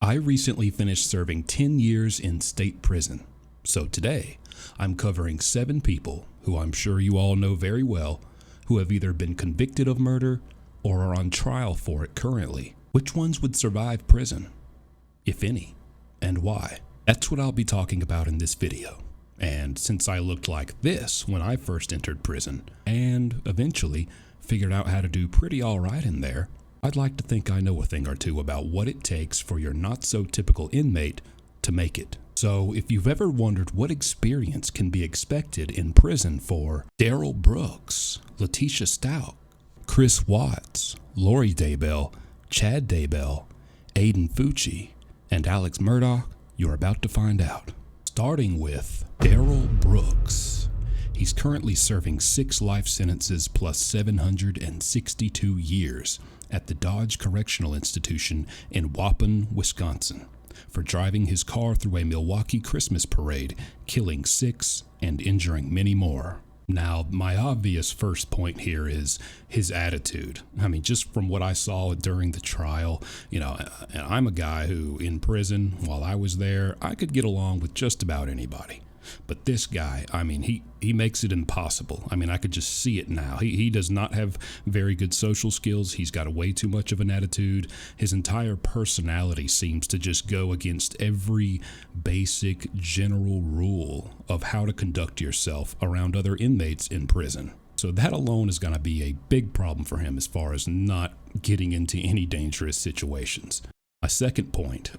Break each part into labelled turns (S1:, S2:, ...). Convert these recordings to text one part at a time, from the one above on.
S1: I recently finished serving 10 years in state prison. So today, I'm covering 7 people who I'm sure you all know very well who have either been convicted of murder or are on trial for it currently. Which ones would survive prison, if any, and why? That's what I'll be talking about in this video. And since I looked like this when I first entered prison, and eventually figured out how to do pretty alright in there, I'd like to think I know a thing or two about what it takes for your not-so-typical inmate to make it. So if you've ever wondered what experience can be expected in prison for Darrell Brooks, LeteciaStauch, Chris Watts, Lori Daybell, Chad Daybell, AIDEN FUCCI, and AlexMurdaugh, you're about to find out. Starting with Darrell Brooks. He's currently serving 6 life sentences plus 762 years at the Dodge Correctional Institution in Waupun, Wisconsin, for driving his car through a Milwaukee Christmas parade, killing 6 and injuring many more. Now, my obvious first point here is his attitude. I mean, just from what I saw during the trial, and I'm a guy who, in prison, while I was there, I could get along with just about anybody. But this guy, I mean, he makes it impossible. I mean, I could just see it now. He does not have very good social skills. He's got way too much of an attitude. His entire personality seems to just go against every basic general rule of how to conduct yourself around other inmates in prison. So that alone is going to be a big problem for him as far as not getting into any dangerous situations. My second point,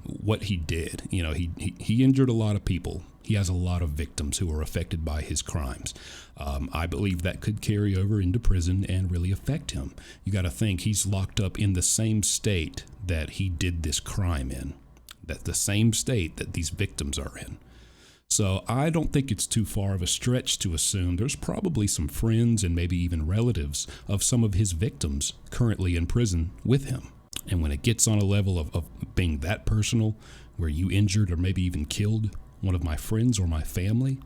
S1: what he did, he injured a lot of people. He has a lot of victims who are affected by his crimes. I believe that could carry over into prison and really affect him. You got to think he's locked up in the same state that he did this crime in, that the same state that these victims are in. So I don't think it's too far of a stretch to assume there's probably some friends and maybe even relatives of some of his victims currently in prison with him. And when it gets on a level of being that personal, where you injured or maybe even killed one of my friends or my family,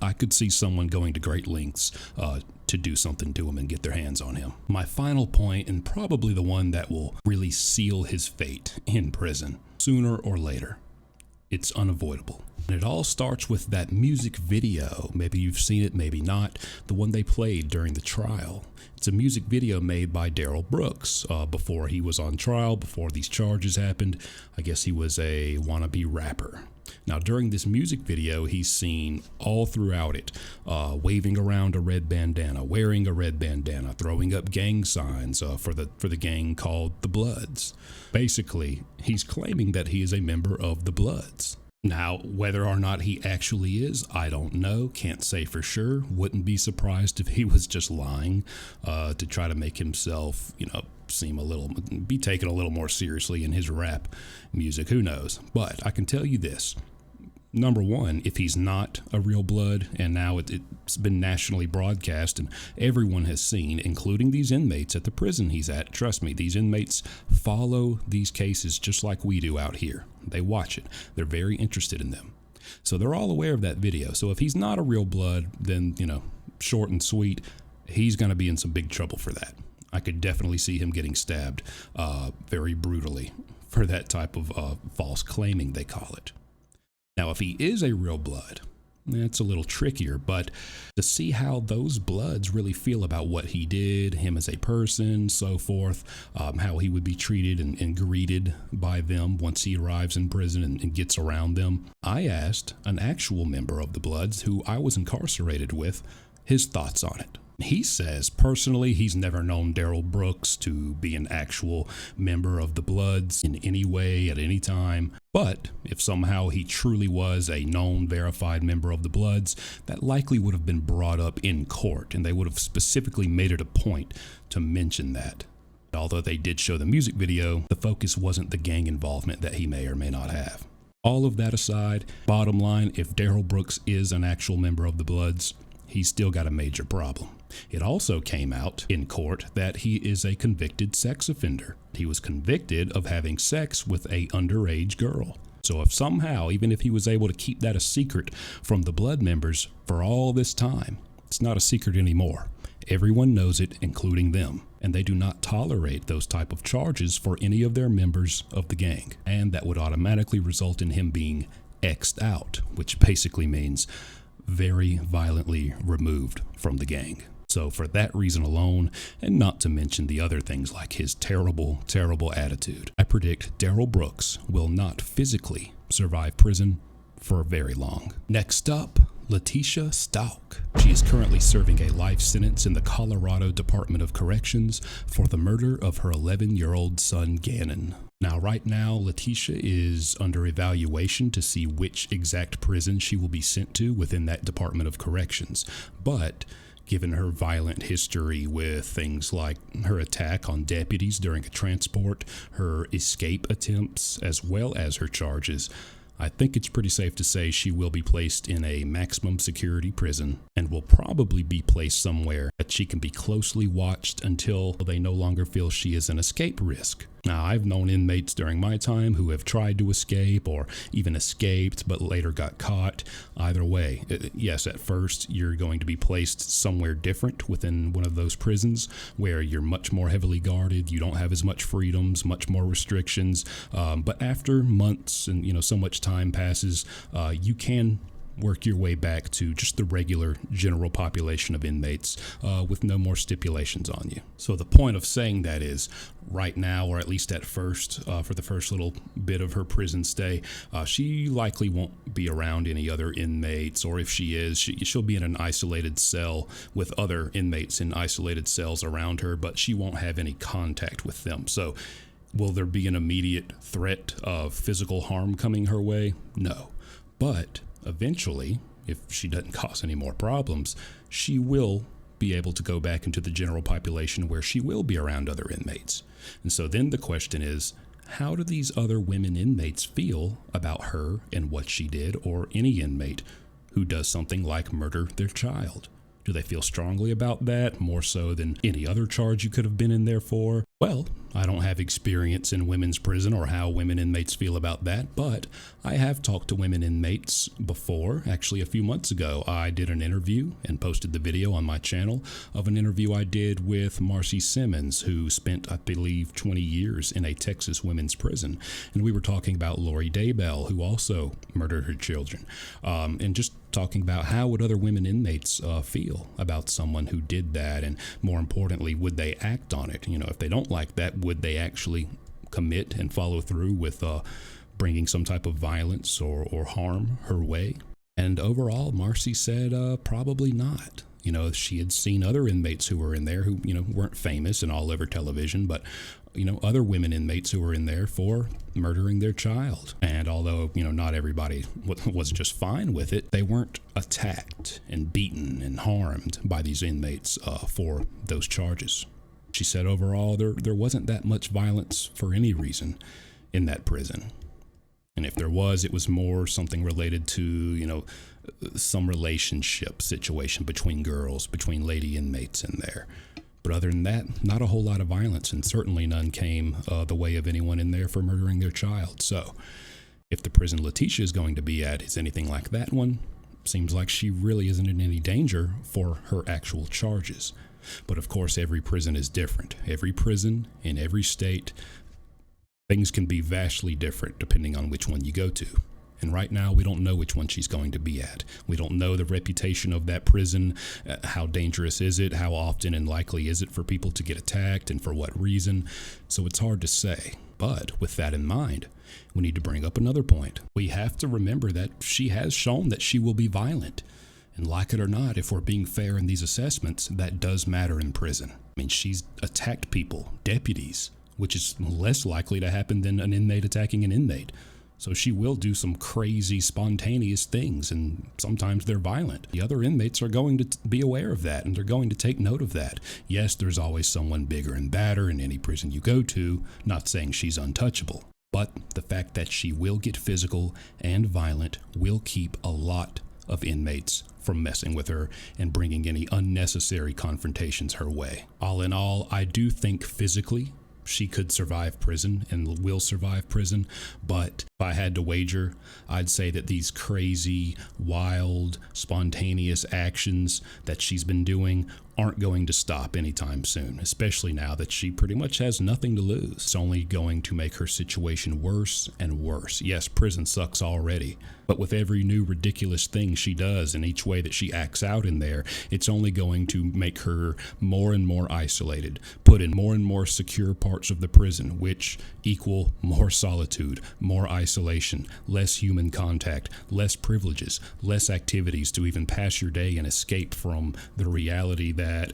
S1: I could see someone going to great lengths to do something to him and get their hands on him. My final point, and probably the one that will really seal his fate in prison, sooner or later, it's unavoidable. And it all starts with that music video. Maybe you've seen it, maybe not. The one they played during the trial. It's a music video made by Darrell Brooks before he was on trial, before these charges happened. I guess he was a wannabe rapper. Now, during this music video, he's seen all throughout it, waving around a red bandana, wearing a red bandana, throwing up gang signs for the gang called the Bloods. Basically, he's claiming that he is a member of the Bloods. Now, whether or not he actually is, I don't know. Can't say for sure. Wouldn't be surprised if he was just lying to try to make himself, be taken a little more seriously in his rap music. Who knows? But I can tell you this. Number one, if he's not a real blood, and now it's been nationally broadcast and everyone has seen, including these inmates at the prison he's at. Trust me, these inmates follow these cases just like we do out here. They watch it. They're very interested in them. So they're all aware of that video. So if he's not a real blood, then, short and sweet, he's going to be in some big trouble for that. I could definitely see him getting stabbed very brutally for that type of false claiming, they call it. Now, if he is a real blood, it's a little trickier, but to see how those bloods really feel about what he did, him as a person, so forth, how he would be treated and greeted by them once he arrives in prison and gets around them, I asked an actual member of the Bloods who I was incarcerated with his thoughts on it. He says, personally, he's never known Darrell Brooks to be an actual member of the Bloods in any way at any time. But if somehow he truly was a known, verified member of the Bloods, that likely would have been brought up in court, and they would have specifically made it a point to mention that. Although they did show the music video, the focus wasn't the gang involvement that he may or may not have. All of that aside, bottom line, if Darrell Brooks is an actual member of the Bloods, he's still got a major problem. It also came out in court that he is a convicted sex offender. He was convicted of having sex with an underage girl. So if somehow, even if he was able to keep that a secret from the Blood members for all this time, it's not a secret anymore. Everyone knows it, including them, and they do not tolerate those type of charges for any of their members of the gang, and that would automatically result in him being X'd out, which basically means very violently removed from the gang. So for that reason alone, and not to mention the other things like his terrible, terrible attitude, I predict Darrell Brooks will not physically survive prison for very long. Next up, LeteciaStauch. She is currently serving a life sentence in the Colorado Department of Corrections for the murder of her 11-year-old son, Gannon. Now, right now, Leticia is under evaluation to see which exact prison she will be sent to within that Department of Corrections. But given her violent history with things like her attack on deputies during a transport, her escape attempts, as well as her charges, I think it's pretty safe to say she will be placed in a maximum security prison and will probably be placed somewhere that she can be closely watched until they no longer feel she is an escape risk. Now, I've known inmates during my time who have tried to escape or even escaped but later got caught. Either way, yes, at first you're going to be placed somewhere different within one of those prisons where you're much more heavily guarded, you don't have as much freedoms, much more restrictions, but after months and so much time passes, you can work your way back to just the regular general population of inmates with no more stipulations on you. So the point of saying that is, right now, or at least at first, for the first little bit of her prison stay, she likely won't be around any other inmates, or if she is, she'll be in an isolated cell with other inmates in isolated cells around her, but she won't have any contact with them. So will there be an immediate threat of physical harm coming her way? No. But eventually, if she doesn't cause any more problems, she will be able to go back into the general population where she will be around other inmates. And so then the question is, how do these other women inmates feel about her and what she did, or any inmate who does something like murder their child? Do they feel strongly about that, more so than any other charge you could have been in there for? Well, I don't have experience in women's prison or how women inmates feel about that, but I have talked to women inmates before. Actually, a few months ago, I did an interview and posted the video on my channel of an interview I did with Marcy Simmons, who spent, I believe, 20 years in a Texas women's prison. And we were talking about Lori Daybell, who also murdered her children, and just talking about how would other women inmates feel about someone who did that, and more importantly, would they act on it? If they don't like that, would they actually commit and follow through with bringing some type of violence or harm her way? And overall, Marcy said probably not. She had seen other inmates who were in there who, weren't famous and all over television, but other women inmates who were in there for murdering their child. And although, not everybody was just fine with it, they weren't attacked and beaten and harmed by these inmates for those charges. She said overall, there wasn't that much violence for any reason in that prison. And if there was, it was more something related to, some relationship situation between girls, between lady inmates in there. But other than that, not a whole lot of violence, and certainly none came the way of anyone in there for murdering their child. So if the prison Leticia is going to be at is anything like that one, seems like she really isn't in any danger for her actual charges. But of course, every prison is different. Every prison in every state, things can be vastly different depending on which one you go to. And right now, we don't know which one she's going to be at. We don't know the reputation of that prison. How dangerous is it? How often and likely is it for people to get attacked, and for what reason? So it's hard to say. But with that in mind, we need to bring up another point. We have to remember that she has shown that she will be violent. And like it or not, if we're being fair in these assessments, that does matter in prison. I mean, she's attacked people, deputies, which is less likely to happen than an inmate attacking an inmate. So she will do some crazy, spontaneous things, and sometimes they're violent. The other inmates are going to be aware of that, and they're going to take note of that. Yes, there's always someone bigger and badder in any prison you go to, not saying she's untouchable. But the fact that she will get physical and violent will keep a lot of inmates from messing with her and bringing any unnecessary confrontations her way. All in all, I do think physically she could survive prison and will survive prison, but if I had to wager, I'd say that these crazy, wild, spontaneous actions that she's been doing aren't going to stop anytime soon, especially now that she pretty much has nothing to lose. It's only going to make her situation worse and worse. Yes, prison sucks already, but with every new ridiculous thing she does and each way that she acts out in there, it's only going to make her more and more isolated, put in more and more secure parts of the prison, which equal more solitude, more isolation, less human contact, less privileges, less activities to even pass your day and escape from the reality that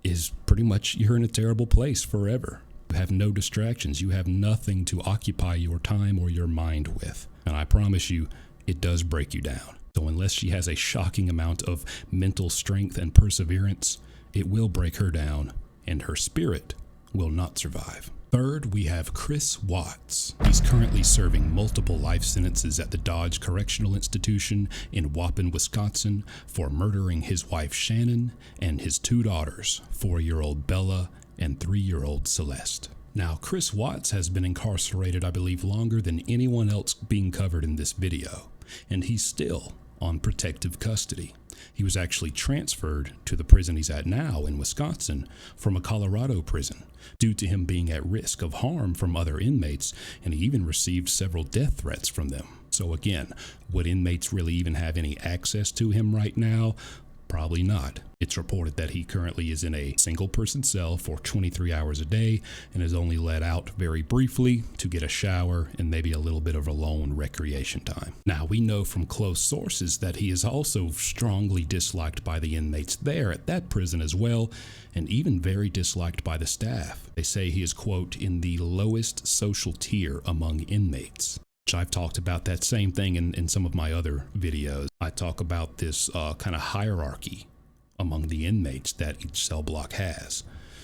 S1: is pretty much you're in a terrible place forever. You have no distractions. You have nothing to occupy your time or your mind with. And I promise you, it does break you down. So unless she has a shocking amount of mental strength and perseverance, it will break her down, and her spirit will not survive. Third, we have Chris Watts. He's currently serving multiple life sentences at the Dodge Correctional Institution in Waupun, Wisconsin, for murdering his wife Shannon and his 2 daughters, 4-year-old Bella and 3-year-old Celeste. Now, Chris Watts has been incarcerated, I believe, longer than anyone else being covered in this video, and he's still on protective custody. He was actually transferred to the prison he's at now in Wisconsin from a Colorado prison due to him being at risk of harm from other inmates, and he even received several death threats from them. So again, would inmates really even have any access to him right now? Probably not. It's reported that he currently is in a single-person cell for 23 hours a day and is only let out very briefly to get a shower and maybe a little bit of alone recreation time. Now, we know from close sources that he is also strongly disliked by the inmates there at that prison as well, and even very disliked by the staff. They say he is, quote, in the lowest social tier among inmates. I've talked about that same thing in some of my other videos. I talk about this kind of hierarchy among the inmates that each cell block has.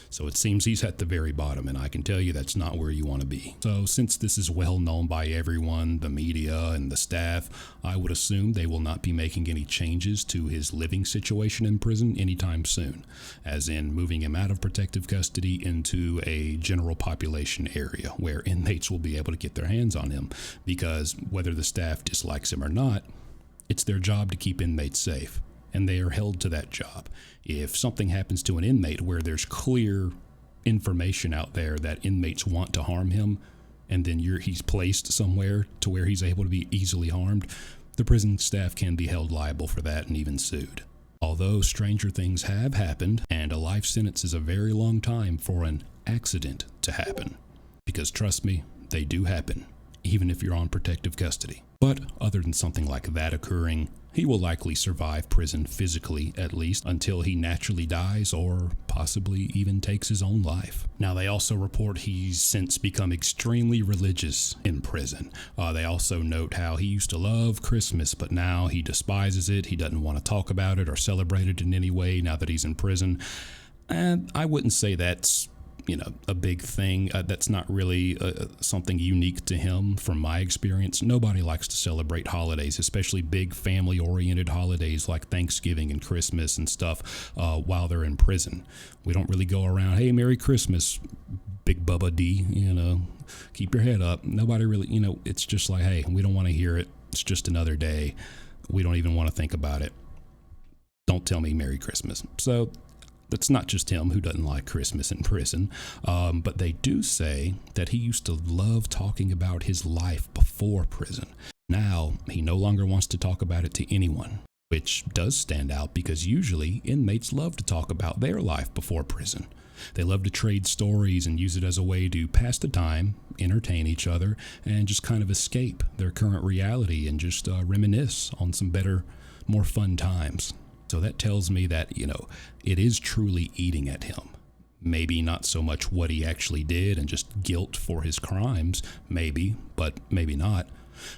S1: So it seems he's at the very bottom, and I can tell you that's not where you want to be. So since this is well known by everyone, the media and the staff, I would assume they will not be making any changes to his living situation in prison anytime soon, as in moving him out of protective custody into a general population area where inmates will be able to get their hands on him, because whether the staff dislikes him or not, it's their job to keep inmates safe, and they are held to that job. If something happens to an inmate where there's clear information out there that inmates want to harm him, and then he's placed somewhere to where he's able to be easily harmed, the prison staff can be held liable for that and even sued. Although stranger things have happened, and a life sentence is a very long time for an accident to happen. Because trust me, they do happen, even if you're on protective custody. But other than something like that occurring, he will likely survive prison physically, at least, until he naturally dies or possibly even takes his own life. Now, they also report he's since become extremely religious in prison. They also note how he used to love Christmas, but now he despises it. He doesn't want to talk about it or celebrate it in any way now that he's in prison. And I wouldn't say that's a big thing. That's not really something unique to him from my experience. Nobody likes to celebrate holidays, especially big family-oriented holidays like Thanksgiving and Christmas and stuff while they're in prison. We don't really go around, hey, Merry Christmas, Big Bubba D, keep your head up. Nobody really, it's just like, hey, we don't want to hear it. It's just another day. We don't even want to think about it. Don't tell me Merry Christmas. So that's not just him who doesn't like Christmas in prison, but they do say that he used to love talking about his life before prison. Now, he no longer wants to talk about it to anyone, which does stand out because usually inmates love to talk about their life before prison. They love to trade stories and use it as a way to pass the time, entertain each other, and just kind of escape their current reality and just reminisce on some better, more fun times. So that tells me that, it is truly eating at him. Maybe not so much what he actually did and just guilt for his crimes, maybe, but maybe not.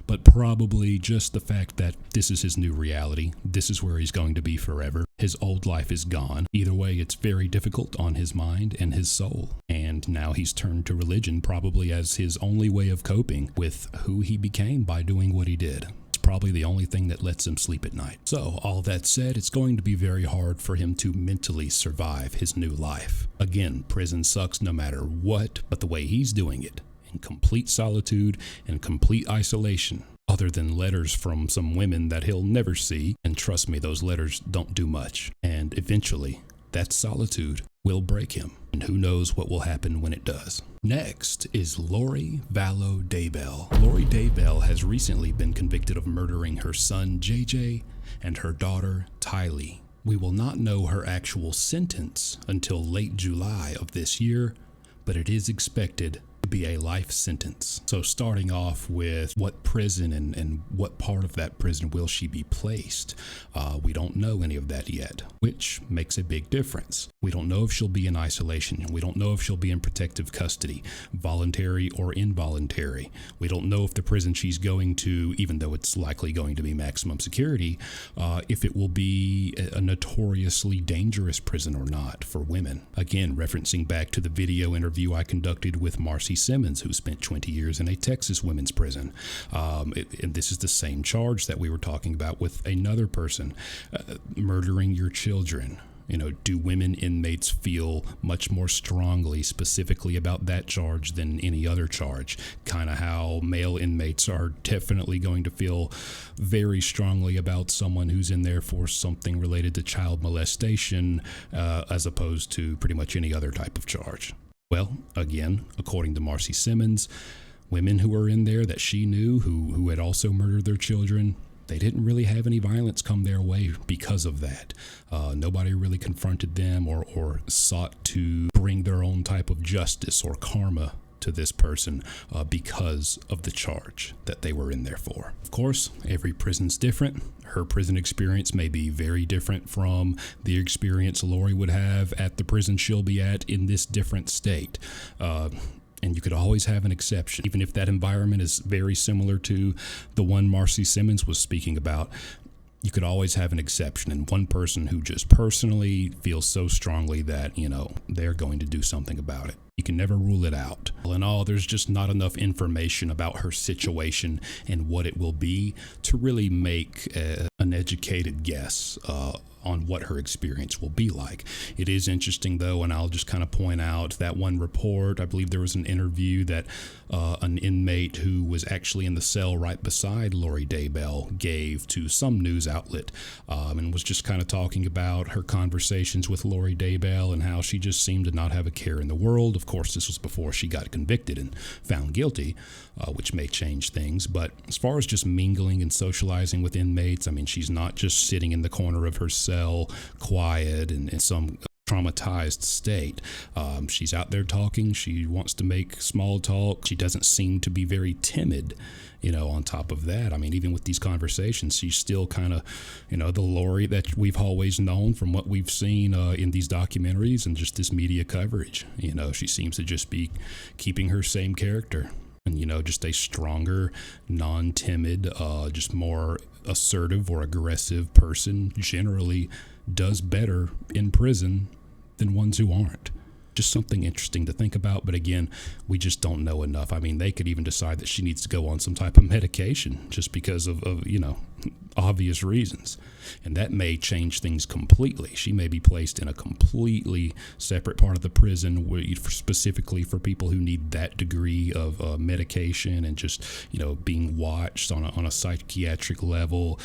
S1: But probably just the fact that this is his new reality. This is where he's going to be forever. His old life is gone. Either way, it's very difficult on his mind and his soul. And now he's turned to religion probably as his only way of coping with who he became by doing what he did. Probably the only thing that lets him sleep at night. So, all that said, it's going to be very hard for him to mentally survive his new life. Again, prison sucks no matter what, but the way he's doing it, in complete solitude and complete isolation, other than letters from some women that he'll never see, and trust me, those letters don't do much. And eventually, that solitude will break him, and who knows what will happen when it does. Next is Lori Vallow Daybell. Lori Daybell has recently been convicted of murdering her son JJ and her daughter Tylee. We will not know her actual sentence until late July of this year, but it is expected to be a life sentence. So starting off with what prison and what part of that prison will she be placed, we don't know any of that yet, which makes a big difference. We don't know if she'll be in isolation. We don't know if she'll be in protective custody, voluntary or involuntary. We don't know if the prison she's going to, even though it's likely going to be maximum security, if it will be a notoriously dangerous prison or not for women. Again, referencing back to the video interview I conducted with Marcy Simmons, who spent 20 years in a Texas women's prison. And this is the same charge that we were talking about with another person, murdering your children. Do women inmates feel much more strongly specifically about that charge than any other charge? Kind of how male inmates are definitely going to feel very strongly about someone who's in there for something related to child molestation, as opposed to pretty much any other type of charge. Well, again, according to Marcy Simmons, women who were in there that she knew who had also murdered their children, they didn't really have any violence come their way because of that. Nobody really confronted them or sought to bring their own type of justice or karma to this person because of the charge that they were in there for. Of course, every prison's different. Her prison experience may be very different from the experience Lori would have at the prison she'll be at in this different state. And you could always have an exception, even if that environment is very similar to the one Marcy Simmons was speaking about. You could always have an exception, and one person who just personally feels so strongly that, they're going to do something about it. You can never rule it out. All in all, there's just not enough information about her situation and what it will be to really make an educated guess on what her experience will be like. It is interesting, though, and I'll just kind of point out that one report. I believe there was an interview that an inmate who was actually in the cell right beside Lori Daybell gave to some news outlet, and was just kind of talking about her conversations with Lori Daybell and how she just seemed to not have a care in the world. Of course, this was before she got convicted and found guilty, which may change things. But as far as just mingling and socializing with inmates, she's not just sitting in the corner of her cell, quiet and in some traumatized state. She's out there talking. She wants to make small talk. She doesn't seem to be very timid, on top of that. Even with these conversations, she's still kind of, the Lori that we've always known from what we've seen in these documentaries and just this media coverage. She seems to just be keeping her same character. And, just a stronger, non-timid, just more assertive or aggressive person generally does better in prison than ones who aren't. Just something interesting to think about. But again, we just don't know enough. They could even decide that she needs to go on some type of medication just because of obvious reasons. And that may change things completely. She may be placed in a completely separate part of the prison specifically for people who need that degree of medication and just, being watched on a psychiatric level.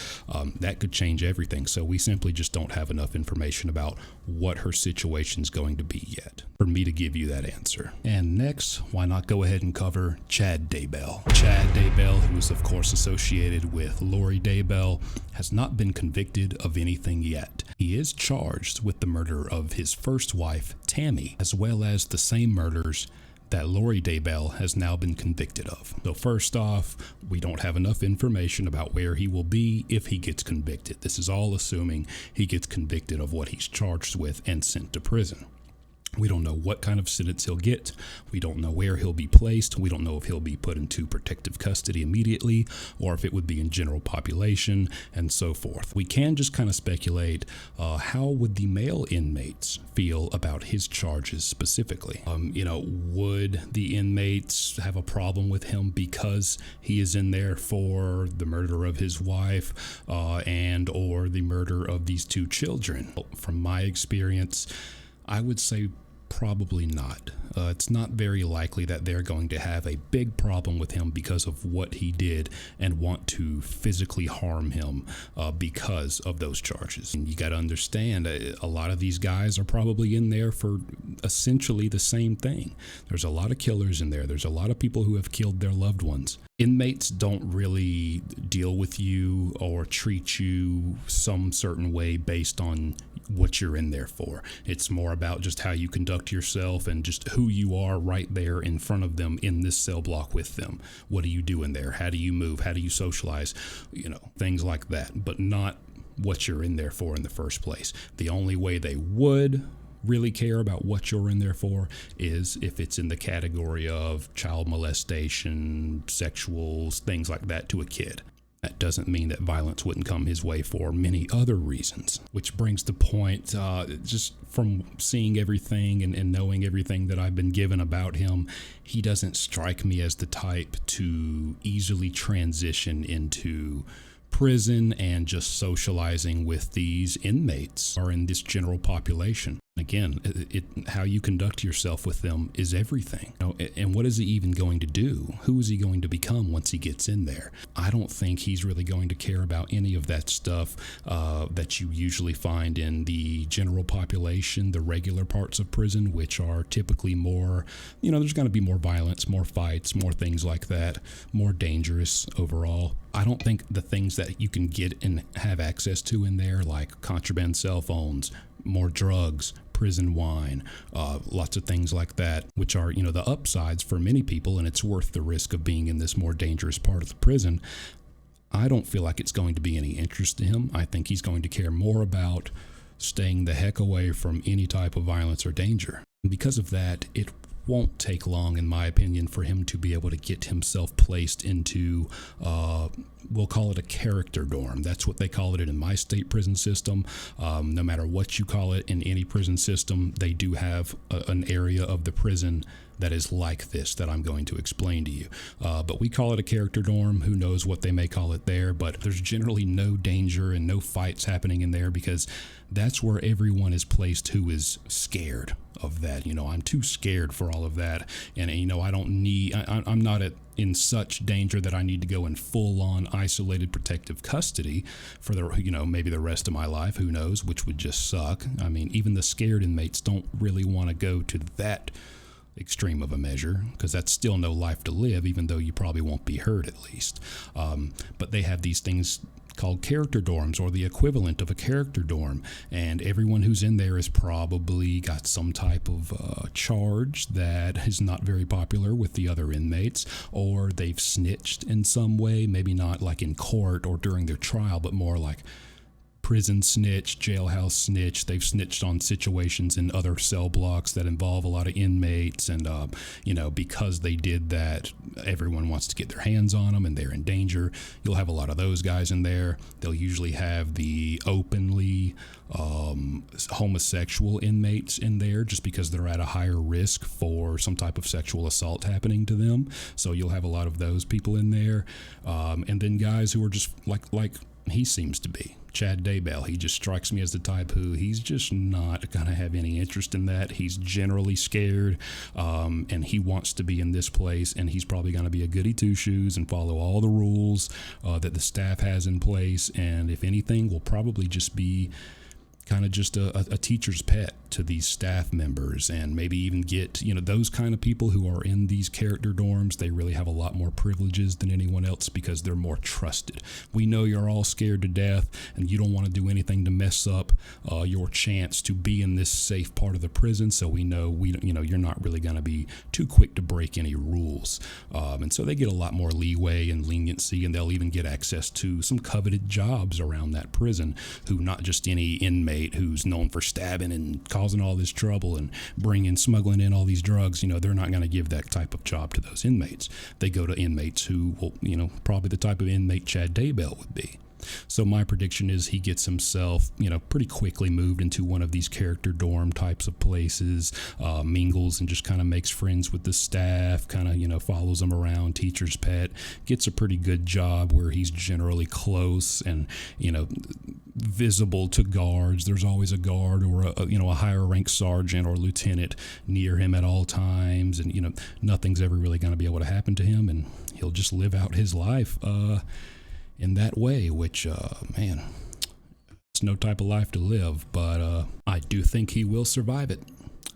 S1: That could change everything. So we simply just don't have enough information about what her situation is going to be yet for me to give you that answer. And next, why not go ahead and cover Chad Daybell. Chad Daybell, who is of course associated with Lori Daybell, has not been convicted of anything yet. He is charged with the murder of his first wife, Tammy, as well as the same murders that Lori Daybell has now been convicted of. So first off, we don't have enough information about where he will be if he gets convicted. This is all assuming he gets convicted of what he's charged with and sent to prison. We don't know what kind of sentence he'll get. We don't know where he'll be placed. We don't know if he'll be put into protective custody immediately or if it would be in general population and so forth. We can just kind of speculate how would the male inmates feel about his charges specifically. Would the inmates have a problem with him because he is in there for the murder of his wife and or the murder of these two children? From my experience, I would say probably not. it's not very likely that they're going to have a big problem with him because of what he did and want to physically harm him because of those charges. And you got to understand, a lot of these guys are probably in there for essentially the same thing. There's a lot of killers in there. There's a lot of people who have killed their loved ones. Inmates don't really deal with you or treat you some certain way based on what you're in there for. It's more about just how you conduct yourself and just who you are right there in front of them in this cell block with them. What do you do in there? How do you move? How do you socialize? Things like that, but not what you're in there for in the first place. The only way they would really care about what you're in there for is if it's in the category of child molestation, sexuals, things like that to a kid. That doesn't mean that violence wouldn't come his way for many other reasons, which brings the point, just from seeing everything and knowing everything that I've been given about him, he doesn't strike me as the type to easily transition into prison and just socializing with these inmates or in this general population. Again, how you conduct yourself with them is everything. And what is he even going to do? Who is he going to become once he gets in there? I don't think he's really going to care about any of that stuff that you usually find in the general population, the regular parts of prison, which are typically more, there's going to be more violence, more fights, more things like that, more dangerous overall. I don't think the things that you can get and have access to in there, like contraband cell phones, more drugs, prison wine, lots of things like that, which are, the upsides for many people, and it's worth the risk of being in this more dangerous part of the prison. I don't feel like it's going to be any interest to him. I think he's going to care more about staying the heck away from any type of violence or danger. And because of that, it won't take long, in my opinion, for him to be able to get himself placed into, we'll call it a character dorm. That's what they call it in my state prison system. No matter what you call it in any prison system, they do have an area of the prison that is like this that I'm going to explain to you. But we call it a character dorm. Who knows what they may call it there, but there's generally no danger and no fights happening in there because that's where everyone is placed who is scared of that. I'm too scared for all of that. And I don't need, I'm not in such danger that I need to go in full on isolated protective custody for the, maybe the rest of my life, who knows, which would just suck. I mean, even the scared inmates don't really want to go to that extreme of a measure because that's still no life to live, even though you probably won't be hurt at least. But they have these things called character dorms, or the equivalent of a character dorm, and everyone who's in there has probably got some type of charge that is not very popular with the other inmates, or they've snitched in some way, maybe not like in court or during their trial, but more like prison snitch, jailhouse snitch. They've snitched on situations in other cell blocks that involve a lot of inmates, and because they did that, everyone wants to get their hands on them and they're in danger. You'll have a lot of those guys in there. They'll usually have the openly homosexual inmates in there just because they're at a higher risk for some type of sexual assault happening to them. So you'll have a lot of those people in there, and then guys who are just like he seems to be. Chad Daybell, he just strikes me as the type who he's just not going to have any interest in that. He's generally scared, and he wants to be in this place, and he's probably going to be a goody two-shoes and follow all the rules that the staff has in place, and if anything, will probably just be kind of just a teacher's pet to these staff members, and maybe even get, those kind of people who are in these character dorms. They really have a lot more privileges than anyone else because they're more trusted. We know you're all scared to death and you don't want to do anything to mess up your chance to be in this safe part of the prison. So we know you're not really going to be too quick to break any rules. And so they get a lot more leeway and leniency, and they'll even get access to some coveted jobs around that prison, who not just any inmate who's known for stabbing and causing all this trouble and smuggling in all these drugs, they're not going to give that type of job to those inmates. They go to inmates who will, probably the type of inmate Chad Daybell would be. So my prediction is he gets himself, pretty quickly moved into one of these character dorm types of places, mingles and just kind of makes friends with the staff, kind of, follows them around, teacher's pet, gets a pretty good job where he's generally close and, visible to guards. There's always a guard or a higher ranked sergeant or lieutenant near him at all times, and nothing's ever really going to be able to happen to him, and he'll just live out his life in that way, which man, it's no type of life to live, but I do think he will survive it.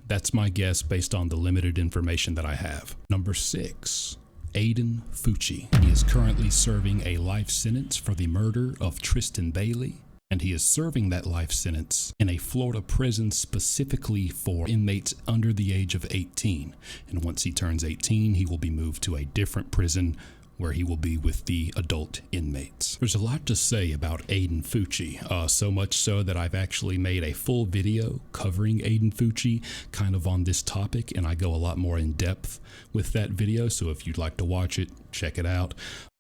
S1: That's my guess based on the limited information that I have. Number 6, AIDEN FUCCI. He is currently serving a life sentence for the murder of Tristan Bailey, and he is serving that life sentence in a Florida prison specifically for inmates under the age of 18. And once he turns 18, he will be moved to a different prison where he will be with the adult inmates. There's a lot to say about AIDEN FUCCI, so much so that I've actually made a full video covering AIDEN FUCCI kind of on this topic, and I go a lot more in depth with that video, so if you'd like to watch it, check it out.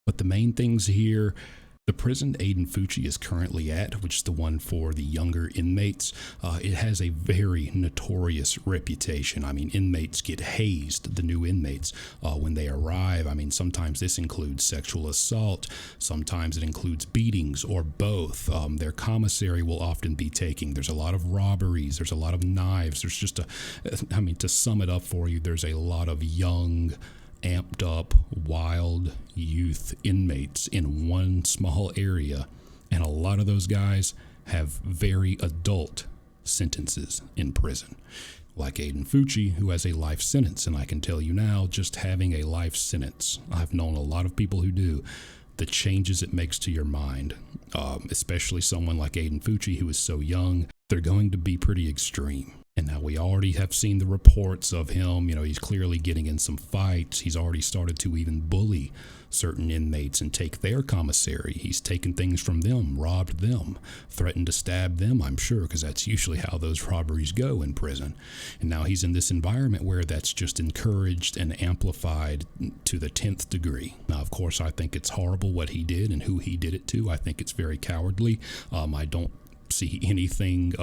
S1: But the main things here, the prison AIDEN FUCCI is currently at, which is the one for the younger inmates, it has a very notorious reputation. I mean, inmates get hazed, the new inmates, when they arrive. I mean, sometimes this includes sexual assault, sometimes it includes beatings, or both. Their commissary will often be taken. There's a lot of robberies, there's a lot of knives, there's just to sum it up for you, there's a lot of young, amped up, wild youth inmates in one small area, and a lot of those guys have very adult sentences in prison, like AIDEN FUCCI, who has a life sentence. And I can tell you now, just having a life sentence, I've known a lot of people who do, the changes it makes to your mind, especially someone like AIDEN FUCCI, who is so young, they're going to be pretty extreme. And now we already have seen the reports of him. He's clearly getting in some fights. He's already started to even bully certain inmates and take their commissary. He's taken things from them, robbed them, threatened to stab them, I'm sure, because that's usually how those robberies go in prison. And now he's in this environment where that's just encouraged and amplified to the 10th degree. Now, of course, I think it's horrible what he did and who he did it to. I think it's very cowardly. I don't see anything,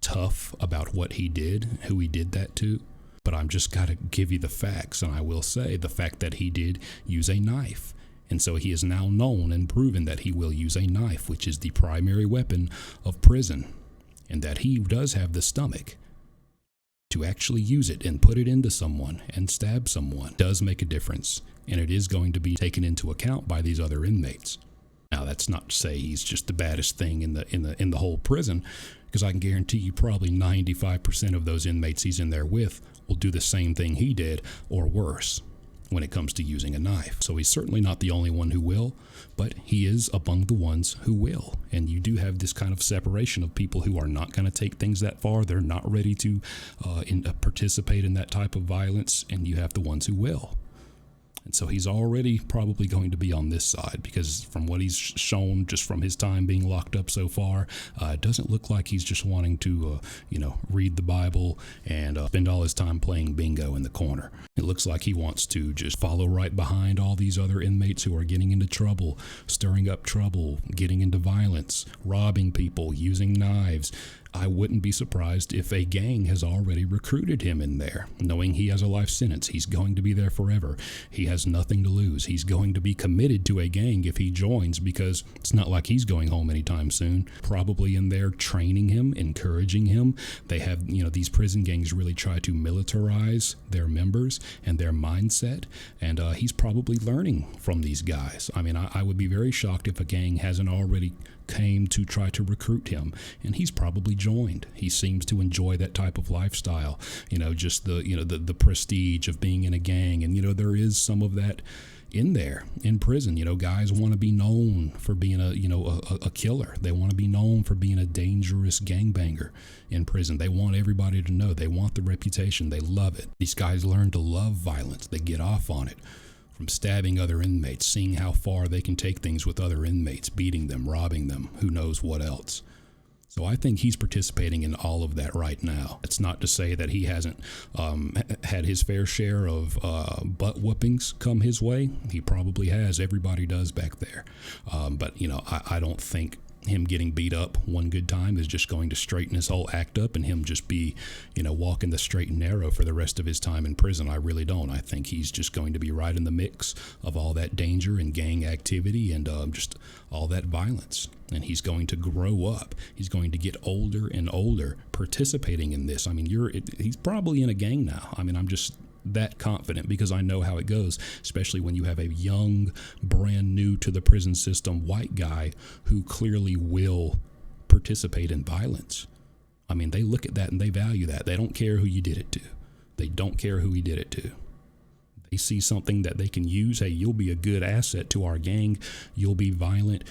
S1: tough about what he did, who he did that to, but I'm just gotta give you the facts. And I will say the fact that he did use a knife, and so he is now known and proven that he will use a knife, which is the primary weapon of prison, and that he does have the stomach to actually use it and put it into someone and stab someone. It does make a difference, and it is going to be taken into account by these other inmates. Now, that's not to say he's just the baddest thing in the whole prison, because I can guarantee you probably 95% of those inmates he's in there with will do the same thing he did or worse when it comes to using a knife. So he's certainly not the only one who will, but he is among the ones who will. And you do have this kind of separation of people who are not going to take things that far. They're not ready to participate in that type of violence, and you have the ones who will. And so he's already probably going to be on this side, because from what he's shown just from his time being locked up so far, it doesn't look like he's just wanting to, read the Bible and spend all his time playing bingo in the corner. It looks like he wants to just follow right behind all these other inmates who are getting into trouble, stirring up trouble, getting into violence, robbing people, using knives. I wouldn't be surprised if a gang has already recruited him in there, knowing he has a life sentence. He's going to be there forever. He has nothing to lose. He's going to be committed to a gang if he joins, because it's not like he's going home anytime soon. Probably in there training him, encouraging him. They have, these prison gangs really try to militarize their members and their mindset, and he's probably learning from these guys. I mean, I would be very shocked if a gang hasn't already came to try to recruit him, and he's probably joined. He seems to enjoy that type of lifestyle, just the prestige of being in a gang, and there is some of that in there in prison. Guys want to be known for being a killer. They want to be known for being a dangerous gangbanger in prison. They want everybody to know. They want the reputation. They love it. These guys learn to love violence. They get off on it. From stabbing other inmates, seeing how far they can take things with other inmates, beating them, robbing them, who knows what else. So I think he's participating in all of that right now. It's not to say that he hasn't had his fair share of butt whoopings come his way. He probably has. Everybody does back there. But I don't think him getting beat up one good time is just going to straighten his whole act up and him just be, walking the straight and narrow for the rest of his time in prison. I really don't. I think he's just going to be right in the mix of all that danger and gang activity and just all that violence. And he's going to grow up. He's going to get older and older participating in this. I mean, he's probably in a gang now. I mean, I'm just that confident because I know how it goes, especially when you have a young, brand new to the prison system white guy who clearly will participate in violence. I mean, they look at that and they value that. They don't care who you did it to. They don't care who he did it to. They see something that they can use. Hey, you'll be a good asset to our gang. You'll be violent.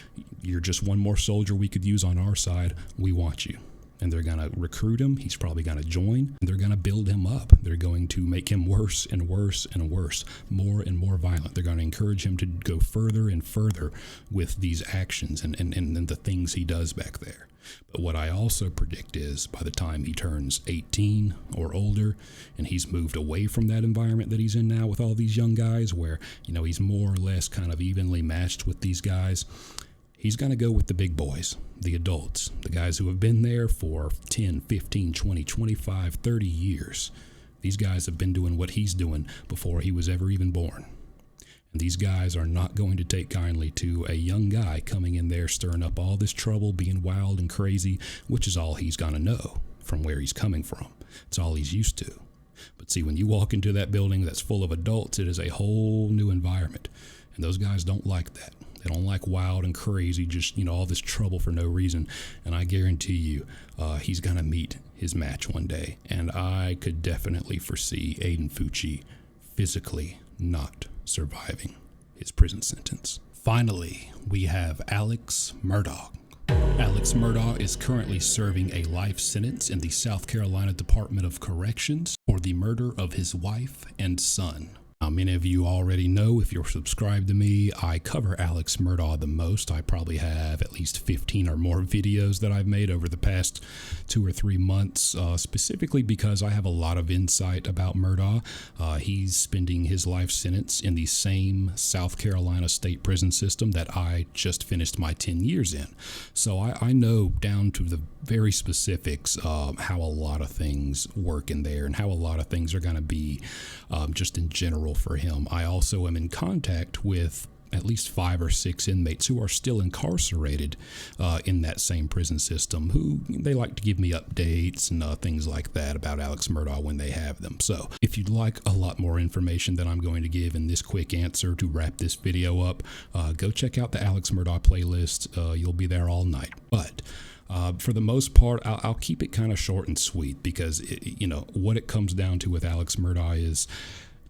S1: You're just one more soldier we could use on our side. We want you. And they're going to recruit him. He's probably going to join. And they're going to build him up. They're going to make him worse and worse and worse, more and more violent. They're going to encourage him to go further and further with these actions and the things he does back there. But what I also predict is by the time he turns 18 or older and he's moved away from that environment that he's in now with all these young guys where, he's more or less kind of evenly matched with these guys, he's going to go with the big boys, the adults, the guys who have been there for 10, 15, 20, 25, 30 years. These guys have been doing what he's doing before he was ever even born. And these guys are not going to take kindly to a young guy coming in there, stirring up all this trouble, being wild and crazy, which is all he's going to know from where he's coming from. It's all he's used to. But see, when you walk into that building that's full of adults, it is a whole new environment. And those guys don't like that. They don't like wild and crazy, just, all this trouble for no reason. And I guarantee you, he's going to meet his match one day. And I could definitely foresee AIDEN FUCCI physically not surviving his prison sentence. Finally, we have AlexMurdaugh. AlexMurdaugh is currently serving a life sentence in the South Carolina Department of Corrections for the murder of his wife and son. Now, many of you already know, if you're subscribed to me, I cover AlexMurdaugh the most. I probably have at least 15 or more videos that I've made over the past 2 or 3 months, specifically because I have a lot of insight about Murdaugh. He's spending his life sentence in the same South Carolina state prison system that I just finished my 10 years in. So I know down to the very specifics how a lot of things work in there and how a lot of things are going to be just in general for him. I also am in contact with at least 5 or 6 inmates who are still incarcerated in that same prison system, who they like to give me updates and things like that about AlexMurdaugh when they have them. So if you'd like a lot more information than I'm going to give in this quick answer to wrap this video up, go check out the AlexMurdaugh playlist. You'll be there all night. But for the most part, I'll keep it kind of short and sweet because, what it comes down to with AlexMurdaugh is,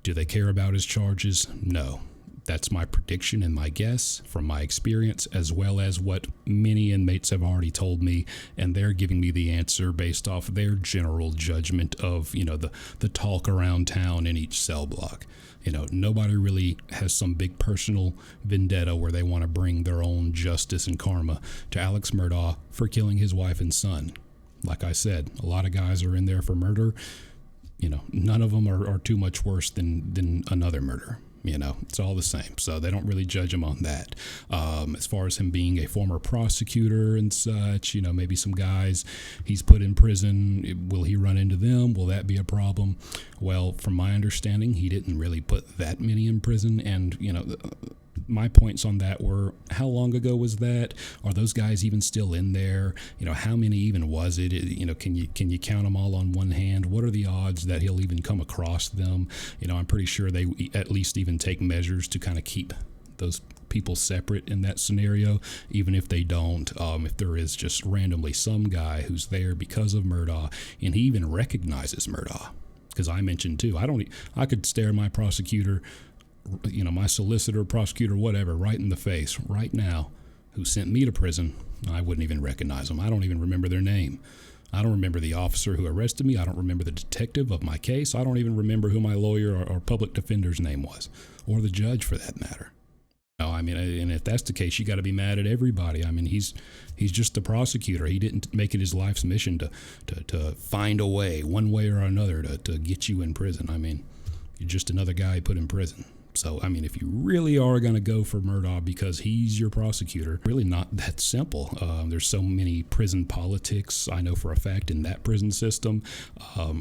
S1: do they care about his charges? No. That's my prediction and my guess from my experience, as well as what many inmates have already told me, and they're giving me the answer based off their general judgment of, the talk around town in each cell block. Nobody really has some big personal vendetta where they want to bring their own justice and karma to AlexMurdaugh for killing his wife and son. Like I said, a lot of guys are in there for murder. None of them are too much worse than another murder. It's all the same. So they don't really judge him on that. As far as him being a former prosecutor and such, maybe some guys he's put in prison, will he run into them? Will that be a problem? Well, from my understanding, he didn't really put that many in prison. And, my points on that were, how long ago was that? Are those guys even still in there? How many even was it? Can you count them all on one hand? What are the odds that he'll even come across them? I'm pretty sure they at least even take measures to kind of keep those people separate in that scenario, even if they don't. If there is just randomly some guy who's there because of Murdaugh, and he even recognizes Murdaugh, because I mentioned too, I could stare my prosecutor, my solicitor, prosecutor, whatever, right in the face right now, who sent me to prison. I wouldn't even recognize them. I don't even remember their name. I don't remember the officer who arrested me. I don't remember the detective of my case. I don't even remember who my lawyer or public defender's name was, or the judge for that matter. And if that's the case, you got to be mad at everybody. He's just the prosecutor. He didn't make it his life's mission to find a way, one way or another, to get you in prison. You're just another guy put in prison. So, I mean, if you really are going to go for Murdaugh because he's your prosecutor, really not that simple. There's so many prison politics, I know for a fact, in that prison system.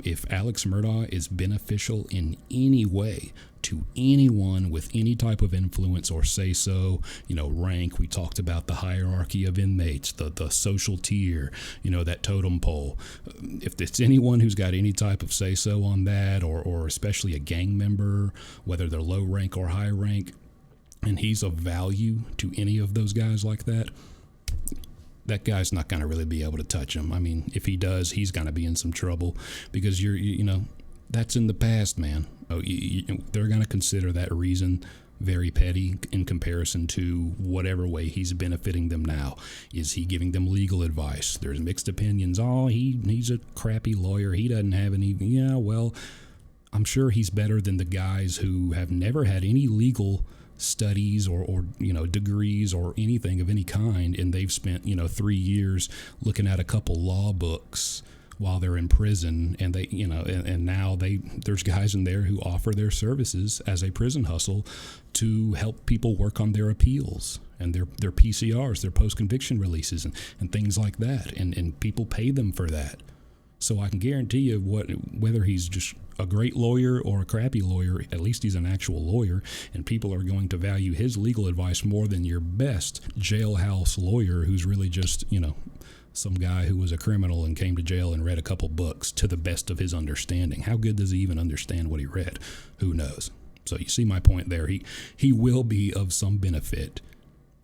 S1: If AlexMurdaugh is beneficial in any way to anyone with any type of influence or say-so, rank, we talked about the hierarchy of inmates, the social tier, that totem pole. If it's anyone who's got any type of say-so on that, or especially a gang member, whether they're low rank or high rank, and he's of value to any of those guys like that, that guy's not going to really be able to touch him. I mean, if he does, he's going to be in some trouble, because that's in the past, man. They're going to consider that reason very petty in comparison to whatever way he's benefiting them now. Is he giving them legal advice? There's mixed opinions. Oh, he's a crappy lawyer. He doesn't have any. Yeah, well, I'm sure he's better than the guys who have never had any legal studies or degrees or anything of any kind, and they've spent 3 years looking at a couple law books while they're in prison, and they and now there's guys in there who offer their services as a prison hustle to help people work on their appeals and their PCRs, their post-conviction releases, and things like that, and people pay them for that. So I can guarantee you, whether he's just a great lawyer or a crappy lawyer, at least he's an actual lawyer, and people are going to value his legal advice more than your best jailhouse lawyer who's really just some guy who was a criminal and came to jail and read a couple books to the best of his understanding. How good does he even understand what he read? Who knows? So you see my point there. He will be of some benefit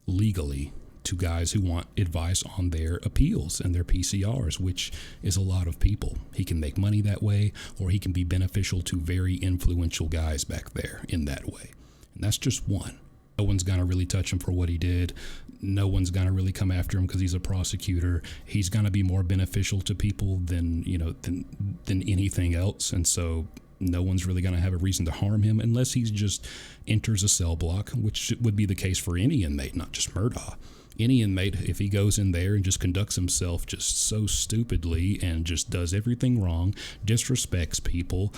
S1: legally to guys who want advice on their appeals and their PCRs, which is a lot of people. He can make money that way, or he can be beneficial to very influential guys back there in that way. And that's just one. No one's going to really touch him for what he did. No one's going to really come after him because he's a prosecutor. He's going to be more beneficial to people than anything else. And so no one's really going to have a reason to harm him unless he just enters a cell block, which would be the case for any inmate, not just Murdaugh. Any inmate, if he goes in there and just conducts himself just so stupidly and just does everything wrong, disrespects people,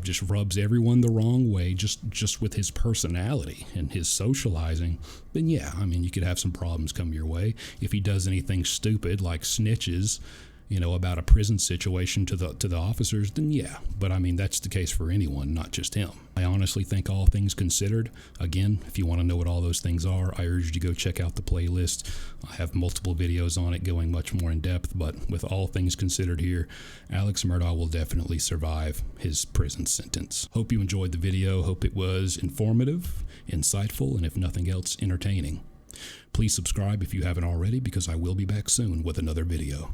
S1: just rubs everyone the wrong way, just with his personality and his socializing, then yeah, I mean, you could have some problems come your way. If he does anything stupid like snitches, about a prison situation to the officers, then yeah. But I mean, that's the case for anyone, not just him. I honestly think, all things considered, again, if you want to know what all those things are, I urge you to go check out the playlist. I have multiple videos on it going much more in depth, but with all things considered here, AlexMurdaugh will definitely survive his prison sentence. Hope you enjoyed the video. Hope it was informative, insightful, and if nothing else, entertaining. Please subscribe if you haven't already, because I will be back soon with another video.